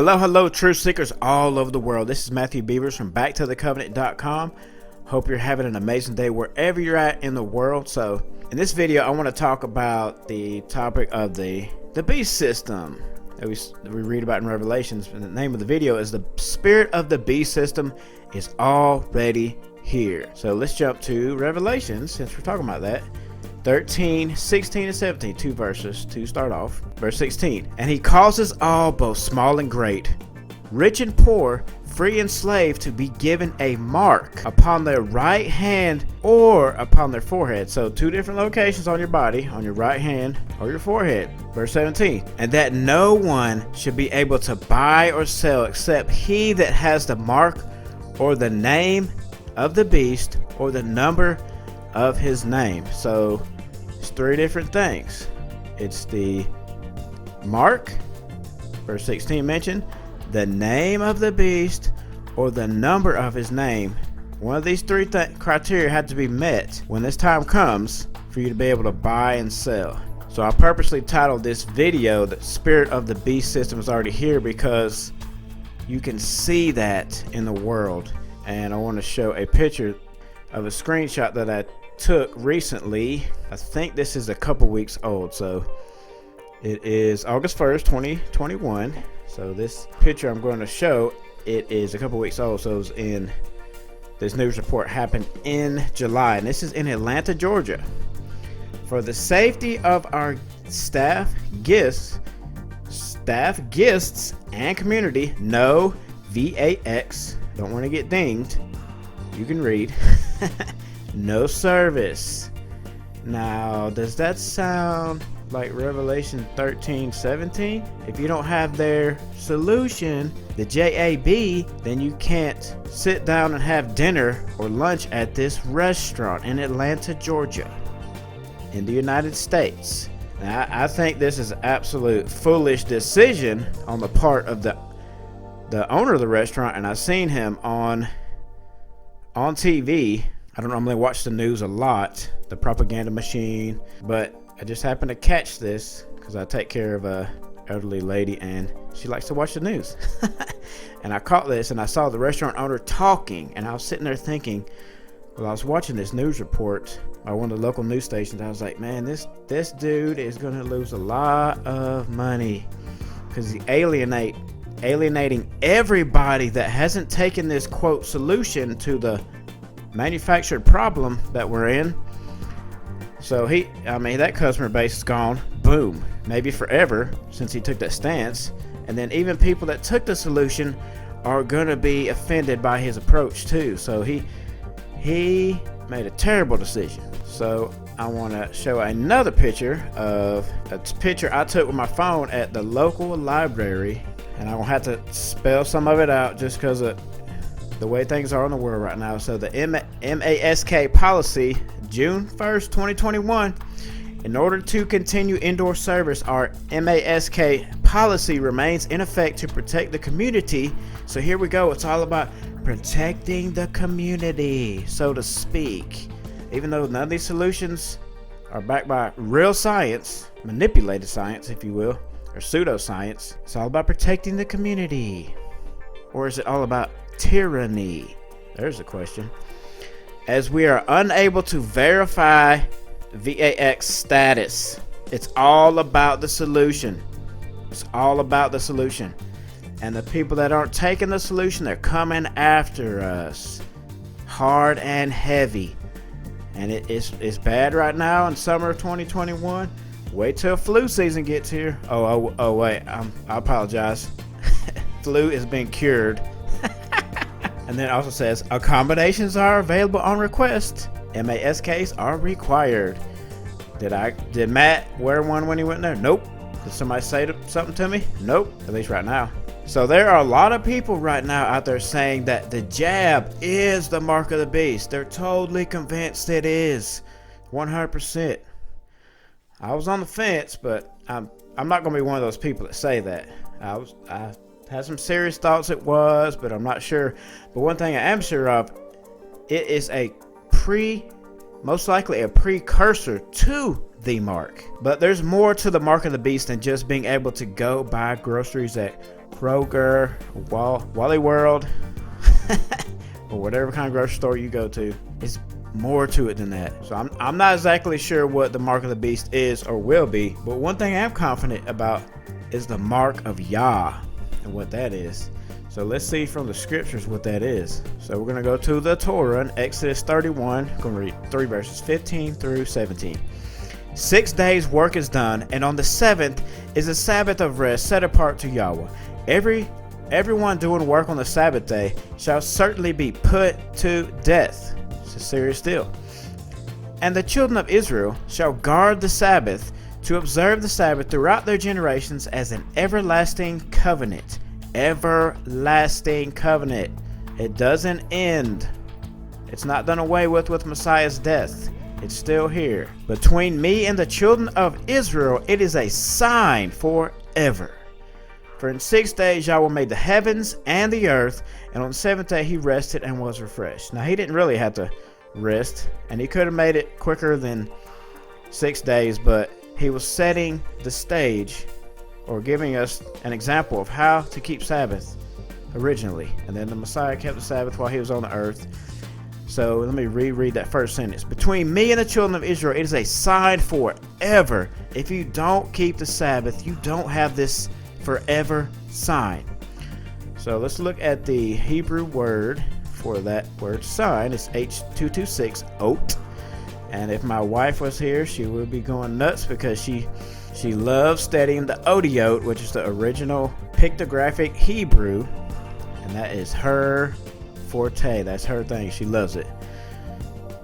Hello, truth seekers all over the world. This is Matthew Beavers from backtothecovenant.com. Hope you're having an amazing day wherever you're at in the world. So, in this video, I want to talk about the topic of the beast system that we read about in Revelations. And the name of the video is The Spirit of the Beast System is Already Here. So, let's jump to Revelations since we're talking about that. 13, 16, and 17, two verses to start off. Verse 16, and he causes all, both small and great, rich and poor, free and slave, to be given a mark upon their right hand or upon their forehead. So two different locations on your body, on your right hand or your forehead. Verse 17, and that no one should be able to buy or sell except he that has the mark or the name of the beast or the number of his name. So it's three different things. It's the mark, verse 16 mentioned, the name of the beast, or the number of his name. One of these three criteria had to be met when this time comes for you to be able to buy and sell. So I purposely titled this video The Spirit of the Beast System is Already Here, because you can see that in the world. And I want to show a picture of a screenshot that I took recently. I think this is a couple weeks old, so it is August 1st 2021. So this picture I'm going to show, it is a couple weeks old. So it was in this news report, happened in July, and this is in Atlanta, Georgia. For the safety of our staff, guests and community, no VAX, don't want to get dinged, you can read. No service. Now, does that sound like Revelation 13:17? If you don't have their solution, the JAB, then you can't sit down and have dinner or lunch at this restaurant in Atlanta, Georgia, in the United States. Now, I think this is an absolute foolish decision on the part of the owner of the restaurant, and I've seen him on TV. I don't normally watch the news a lot, the propaganda machine, but I just happened to catch this because I take care of a elderly lady and she likes to watch the news. And I caught this and I saw the restaurant owner talking, and I was sitting there thinking, well, I was watching this news report by one of the local news stations. I was like, man, this dude is going to lose a lot of money because he's alienating everybody that hasn't taken this quote solution to the manufactured problem that we're in. So that customer base is gone, boom, maybe forever, since he took that stance. And then even people that took the solution are gonna be offended by his approach too. So he made a terrible decision. So I want to show another picture of a picture I took with my phone at the local library, and I'm gonna have to spell some of it out just because of the way things are in the world right now. So the MASK policy, June 1st, 2021. In order to continue indoor service, our MASK policy remains in effect to protect the community. So here we go. It's all about protecting the community, so to speak. Even though none of these solutions are backed by real science, manipulated science, if you will, or pseudoscience, it's all about protecting the community. Or is it all about tyranny? There's a question. As we are unable to verify VAX status, it's all about the solution. It's all about the solution. And the people that aren't taking the solution, they're coming after us hard and heavy. And it's bad right now in summer of 2021. Wait till flu season gets here. Oh wait, I apologize. Flu is being cured. And then it also says accommodations are available on request. MASKs are required. Did Matt wear one when he went there? Nope. Did somebody say something to me? Nope. At least right now. So there are a lot of people right now out there saying that the jab is the mark of the beast. They're totally convinced it is. 100%. I was on the fence, but I'm not going to be one of those people that say that. I had some serious thoughts it was, but I'm not sure. But one thing I am sure of, it is most likely a precursor to the mark. But there's more to the mark of the beast than just being able to go buy groceries at Kroger, Wally World, or whatever kind of grocery store you go to. It's more to it than that. So I'm not exactly sure what the mark of the beast is or will be, but one thing I am confident about is the mark of Yah and what that is. So let's see from the scriptures what that is. So we're going to go to the Torah in Exodus 31. I'm going to read 3 verses, 15 through 17. 6 days work is done, and on the 7th is a Sabbath of rest set apart to Yahweh. Everyone doing work on the Sabbath day shall certainly be put to death. It's a serious deal. And the children of Israel shall guard the Sabbath to observe the Sabbath throughout their generations as an everlasting covenant. Everlasting covenant. It doesn't end. It's not done away with Messiah's death. It's still here. Between me and the children of Israel, it is a sign forever. For in 6 days Yahweh made the heavens and the earth, and on the 7th day he rested and was refreshed. Now he didn't really have to rest, and he could have made it quicker than 6 days, but he was setting the stage, or giving us an example of how to keep Sabbath originally. And then the Messiah kept the Sabbath while he was on the earth. So let me reread that first sentence. Between me and the children of Israel, it is a sign forever. If you don't keep the Sabbath, you don't have this forever sign. So let's look at the Hebrew word for that word sign. It's H226, ot. And if my wife was here, she would be going nuts because she loves studying the odiot, which is the original pictographic Hebrew, and that is her forte. That's her thing. She loves it.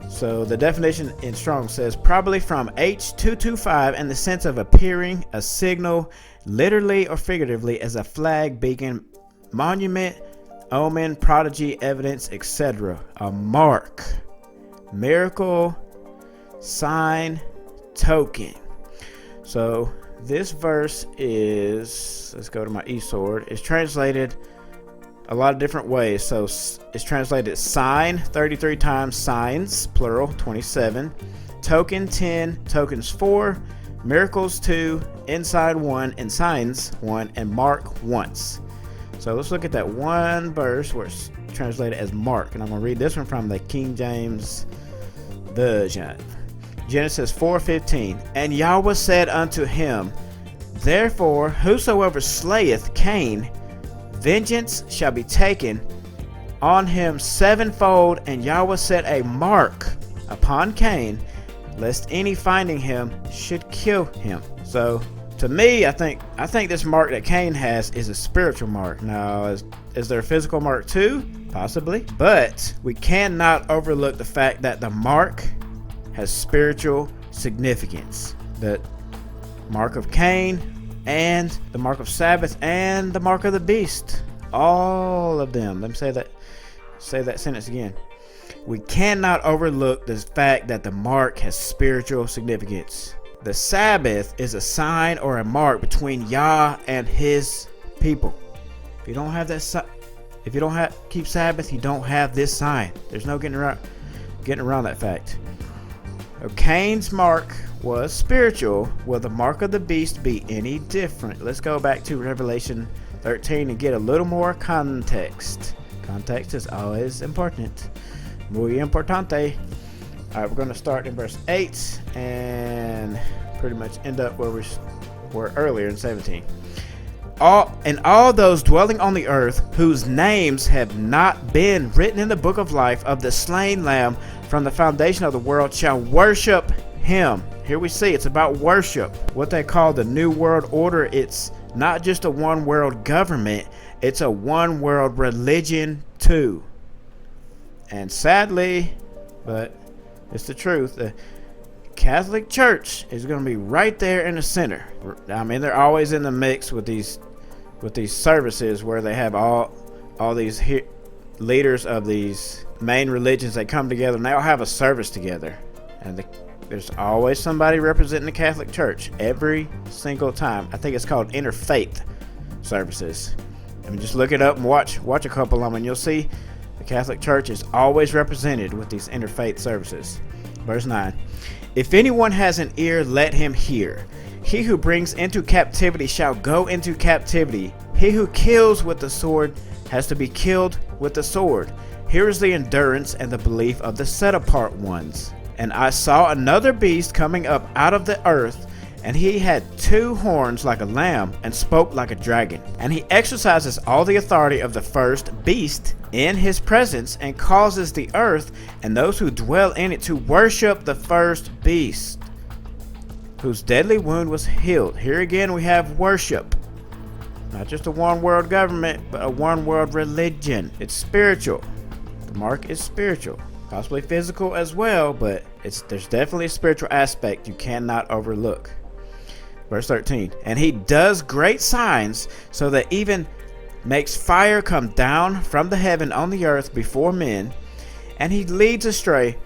So the definition in Strong says probably from H225 in the sense of appearing a signal, literally or figuratively, as a flag, beacon, monument, omen, prodigy, evidence, etc. A mark, miracle, sign, token. So this verse is, let's go to my eSword, it's translated a lot of different ways. So it's translated sign 33 times, signs plural 27, token 10, tokens 4, miracles 2, inside 1, and signs 1, and mark once. So let's look at that one verse where it's translated as mark, and I'm going to read this one from the King James Version. Genesis 4:15. And Yahweh said unto him, therefore whosoever slayeth Cain, vengeance shall be taken on him sevenfold. And Yahweh set a mark upon Cain, lest any finding him should kill him. So to me, I think this mark that Cain has is a spiritual mark. Now, is there a physical mark too? Possibly. But we cannot overlook the fact that the mark has spiritual significance. The mark of Cain and the mark of Sabbath and the mark of the beast. All of them. Let me say that sentence again. We cannot overlook the fact that the mark has spiritual significance. The Sabbath is a sign or a mark between Yah and his people. If you don't have that, if you don't keep Sabbath, you don't have this sign. There's no getting around that fact. Cain's mark was spiritual. Will the mark of the beast be any different? Let's go back to Revelation 13 and get a little more context. Context is always important. Muy importante. Alright, we're going to start in verse 8 and pretty much end up where we were earlier in 17. All those dwelling on the earth whose names have not been written in the book of life of the slain lamb from the foundation of the world shall worship him. Here we see it's about worship. What they call the New World Order. It's not just a one world government, it's a one world religion too. And sadly, but it's the truth, the Catholic Church is going to be right there in the center. I mean, they're always in the mix with these services where they have all these leaders of these main religions that come together and they all have a service together. And there's always somebody representing the Catholic Church every single time. I think it's called interfaith services. I mean, just look it up and watch a couple of them, and you'll see the Catholic Church is always represented with these interfaith services. Verse 9. If anyone has an ear, let him hear. He who brings into captivity shall go into captivity. He who kills with the sword has to be killed with the sword. Here is the endurance and the belief of the set apart ones. And I saw another beast coming up out of the earth, and he had 2 horns like a lamb, and spoke like a dragon. And he exercises all the authority of the first beast in his presence, and causes the earth and those who dwell in it to worship the first beast, whose deadly wound was healed. Here again we have worship. Not just a one world government, but a one world religion. It's spiritual. The mark is spiritual. Possibly physical as well, but there's definitely a spiritual aspect you cannot overlook. Verse 13. And he does great signs, so that even makes fire come down from the heaven on the earth before men, and he leads astray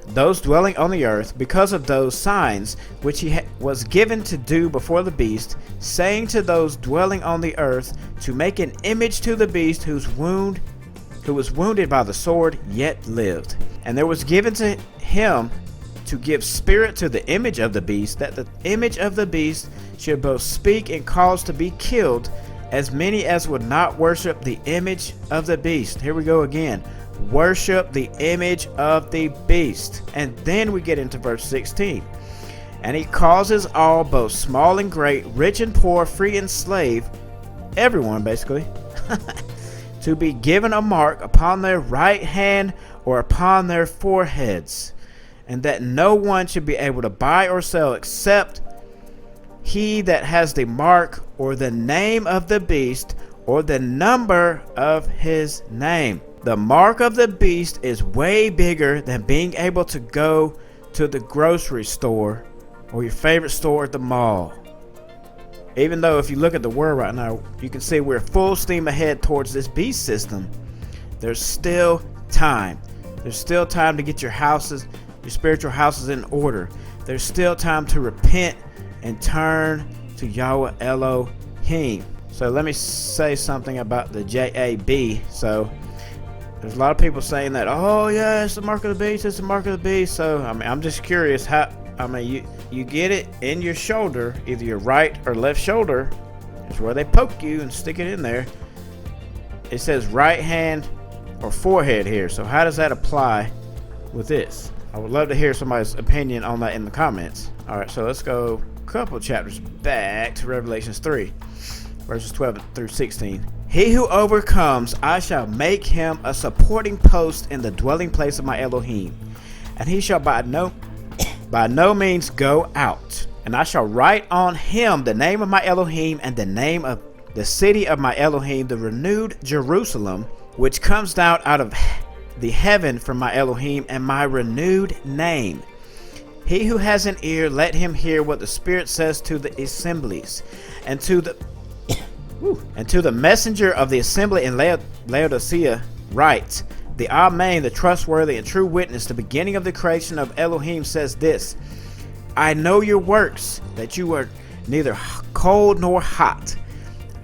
those dwelling on the earth because of those signs which he was given to do before the beast, saying to those dwelling on the earth to make an image to the beast who was wounded by the sword yet lived. And there was given to him to give spirit to the image of the beast, that the image of the beast should both speak and cause to be killed as many as would not worship the image of the beast. Here we go again. Worship the image of the beast. And then we get into verse 16. And he causes all, both small and great, rich and poor, free and slave, everyone basically, to be given a mark upon their right hand or upon their foreheads, and that no one should be able to buy or sell except he that has the mark or the name of the beast or the number of his name. The mark of the beast is way bigger than being able to go to the grocery store or your favorite store at the mall. Even though if you look at the world right now, you can see we're full steam ahead towards this beast system, there's still time. There's still time to get your houses, your spiritual houses in order. There's still time to repent and turn to Yahweh Elohim. So let me say something about the JAB. So there's a lot of people saying that, oh yeah, it's the mark of the beast, it's the mark of the beast. So I'm just curious how, you get it in your shoulder, either your right or left shoulder. It's where they poke you and stick it in there. It says right hand or forehead here. So how does that apply with this? I would love to hear somebody's opinion on that in the comments. All right, so let's go a couple chapters back to Revelations 3, verses 12 through 16. He who overcomes, I shall make him a supporting post in the dwelling place of my Elohim, and he shall by no means go out. And I shall write on him the name of my Elohim and the name of the city of my Elohim, the renewed Jerusalem, which comes down out of the heaven from my Elohim, and my renewed name. He who has an ear, let him hear what the Spirit says to the assemblies. And to the messenger of the assembly in Laodicea write, the Amen, the trustworthy and true witness, the beginning of the creation of Elohim, says this: I know your works, that you are neither cold nor hot.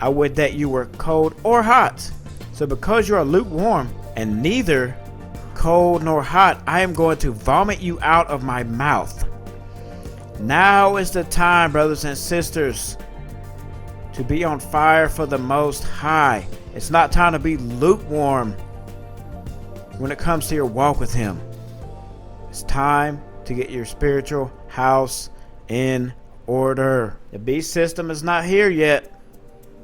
I would that you were cold or hot. So because you are lukewarm and neither cold nor hot, I am going to vomit you out of my mouth. Now is the time, brothers and sisters, to be on fire for the Most High. It's not time to be lukewarm when it comes to your walk with Him. It's time to get your spiritual house in order. The beast system is not here yet.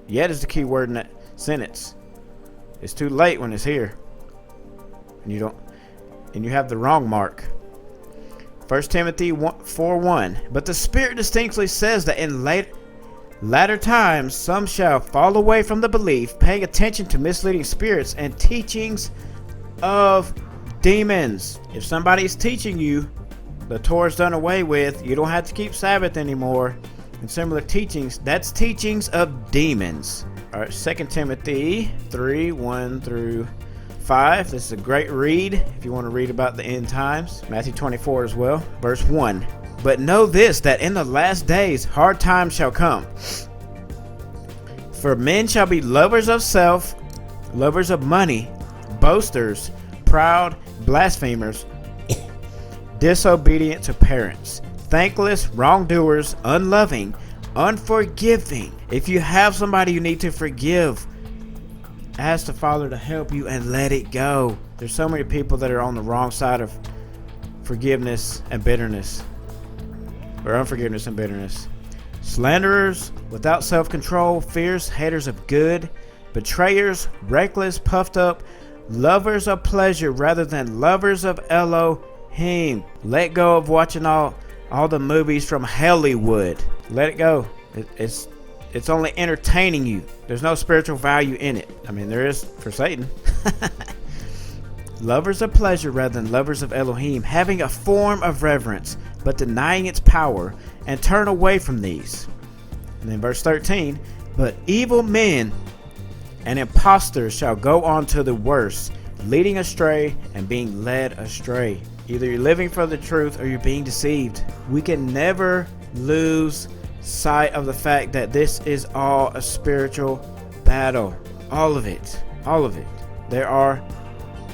Yet is the key word in that sentence. It's too late when it's here. And you have the wrong mark. 1 Timothy 4:1. But the Spirit distinctly says that in latter times some shall fall away from the belief, paying attention to misleading spirits and teachings of demons. If somebody's teaching you the Torah's done away with, you don't have to keep Sabbath anymore, and similar teachings, that's teachings of demons. All right, 2 Timothy 3:1 through 5. This is a great read if you want to read about the end times. Matthew 24 as well. Verse 1. But know this, that in the last days hard times shall come. For men shall be lovers of self, lovers of money, boasters, proud, blasphemers, disobedient to parents, thankless, wrongdoers, unloving, unforgiving. If you have somebody you need to forgive, ask the Father to help you and let it go. There's so many people that are on the wrong side of forgiveness and bitterness, or unforgiveness and bitterness. Slanderers, without self-control, fierce haters of good, betrayers, reckless, puffed up, lovers of pleasure rather than lovers of Elohim. Let go of watching all the movies from Hollywood. Let it go. It's only entertaining you. There's no spiritual value in it. I mean, there is for Satan. Lovers of pleasure rather than lovers of Elohim, having a form of reverence, but denying its power, and turn away from these. And then verse 13, but evil men and impostors shall go on to the worse, leading astray and being led astray. Either you're living for the truth or you're being deceived. We can never lose sight of the fact that this is all a spiritual battle. All of it. All of it. There are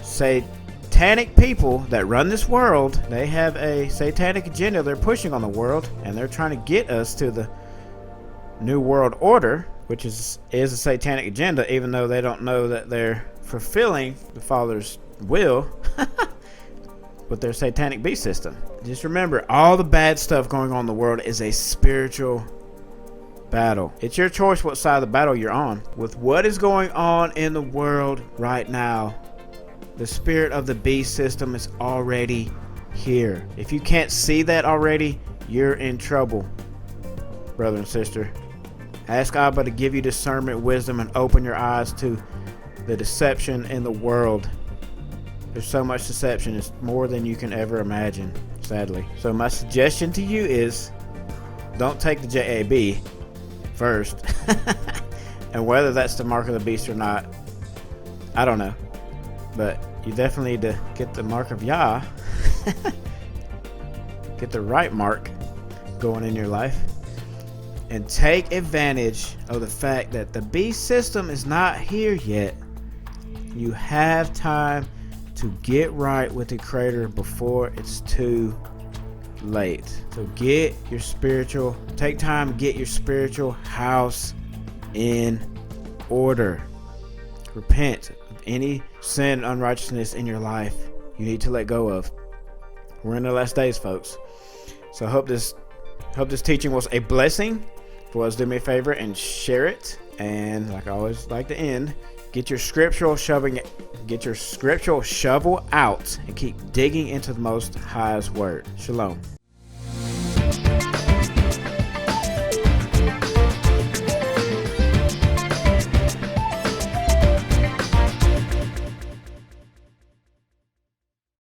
satanic people that run this world. They have a satanic agenda they're pushing on the world, and they're trying to get us to the New World Order, which is a satanic agenda, even though they don't know that they're fulfilling the Father's will with their satanic beast system. Just remember, all the bad stuff going on in the world is a spiritual battle. It's your choice what side of the battle you're on. With what is going on in the world right now, the spirit of the beast system is already here. If you can't see that already, you're in trouble, brother and sister. Ask Abba to give you discernment, wisdom, and open your eyes to the deception in the world. There's so much deception. It's more than you can ever imagine, sadly. So my suggestion to you is, don't take the JAB first. And whether that's the mark of the beast or not, I don't know. But you definitely need to get the mark of Yah. Get the right mark going in your life. And take advantage of the fact that the beast system is not here yet. You have time to get right with the Creator before it's too late. So take time to get your spiritual house in order. Repent of any sin and unrighteousness in your life you need to let go of. We're in the last days, folks. So I hope this teaching was a blessing. If it was, do me a favor and share it. And like I always like to end, get your scriptural shovel out and keep digging into the Most High's word. Shalom.